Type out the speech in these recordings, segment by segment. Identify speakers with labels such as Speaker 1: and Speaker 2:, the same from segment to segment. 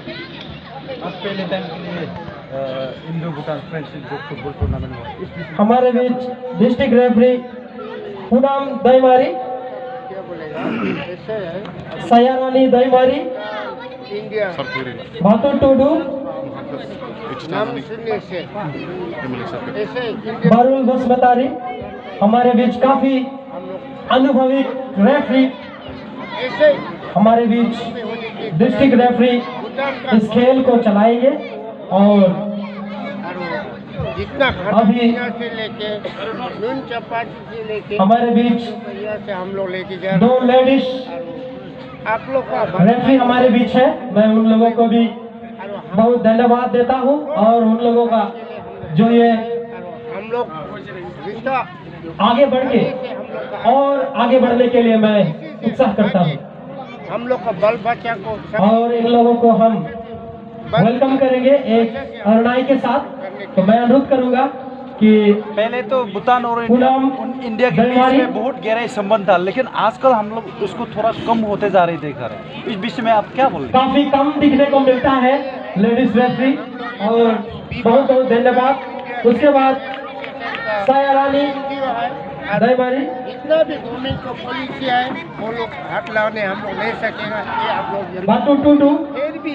Speaker 1: आज पहले टाइम के लिए इंडो भूटान फ्रेंडशिप जो फुटबॉल टूर्नामेंट हुआ
Speaker 2: हमारे बीच डिस्ट्रिक्ट रेफरी पूनम दईमारी,
Speaker 3: क्या बोलेगा ऐसे है
Speaker 2: सयारानी दईमारी,
Speaker 3: इंडिया
Speaker 2: भातु टूडू,
Speaker 3: नाम सुनने से ऐसे इंडिया
Speaker 2: बारुल बसमतारी। हमारे बीच काफी अनुभवी रेफरी
Speaker 3: ऐसे
Speaker 2: हमारे बीच डिस्ट्रिक्ट रेफरी इस खेल को चलाएंगे। और
Speaker 3: जितना
Speaker 2: अभी
Speaker 3: से लेके नून चपाती से लेके
Speaker 2: हमारे बीच
Speaker 3: यहाँ से हम लोग लेके जा
Speaker 2: दो लेडीज
Speaker 3: आप लोग का
Speaker 2: रेफरी हमारे बीच है। मैं उन लोगों को भी बहुत धन्यवाद देता हूँ और उन लोगों का जो ये
Speaker 3: हम लोग रिश्ता
Speaker 2: आगे बढ़ के और आगे बढ़ने के लिए मैं उत्साह करता हूँ
Speaker 3: हम लोग का बल बच्चा को
Speaker 2: और इन लोगों को हम वेलकम करेंगे एक अरुणाई के साथ। तो मैं अनुरोध करूंगा कि
Speaker 1: पहले तो भूटान और
Speaker 2: पूनम
Speaker 1: इंडिया के बीच में बहुत गहरा संबंध था, लेकिन आजकल हम लोग उसको थोड़ा कम होते जा रहे देख रहे हैं। इस विषय में आप क्या बोल रहे
Speaker 2: काफी कम दिखने को मिलता है लेडीज रेफरी, और बहुत बहुत धन्यवाद। उसके बाद सयारानी दईमारी,
Speaker 3: जितना भी गवर्नमेंट को पॉलिसी है वो लोग हाथ लाने हम लोग ले सकेगा, ये आप लोग जानते
Speaker 2: भातु टूडू,
Speaker 3: हैं। फिर भी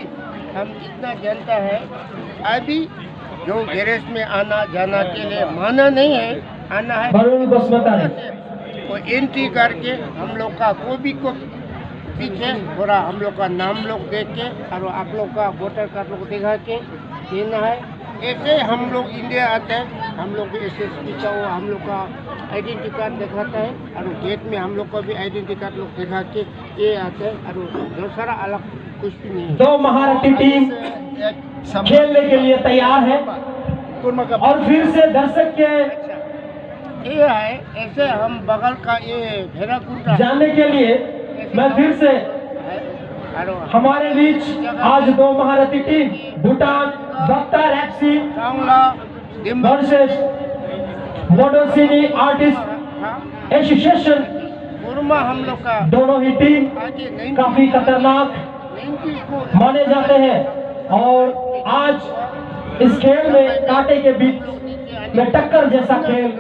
Speaker 3: हम इतना जानता है अभी जो गैरेज में आना जाना के लिए माना नहीं है, आना है
Speaker 2: बारुल बसमतारी,
Speaker 3: वो एंट्री करके हम लोग का कोई को पीछे थोड़ा हम लोग का नाम लोग देख के और आप लोग का वोटर कार्ड लोग दिखा के देना है। ऐसे हम लोग इंडिया आते हैं, हम लोग एसएसपी का वो हम लोग का आइडेंटिटी कार्ड दिखाता है और गेट में हम लोग को भी आइडेंटिटी कार्ड लोग दिखा के ये आते हैं और दूसरा अलग कुछ भी नहीं है।
Speaker 2: दो महारथी टीम खेलने के लिए तैयार है और फिर से दर्शक के
Speaker 3: ये है ऐसे हम बगल का ये भेड़ाकुटा
Speaker 2: जानने के लिए मैं फिर से हमारे बीच आज दो महारथी टीम भूटान बख्तर एफसी वर्सेस मोडोसिनी आर्टिस्ट एसोसिएशन,
Speaker 3: उर्मा हम लोग का
Speaker 2: दोनों ही टीम
Speaker 3: आगे नहीं
Speaker 2: काफी खतरनाक माने जाते हैं। और आज इस खेल में कांटे के बीच में टक्कर जैसा खेल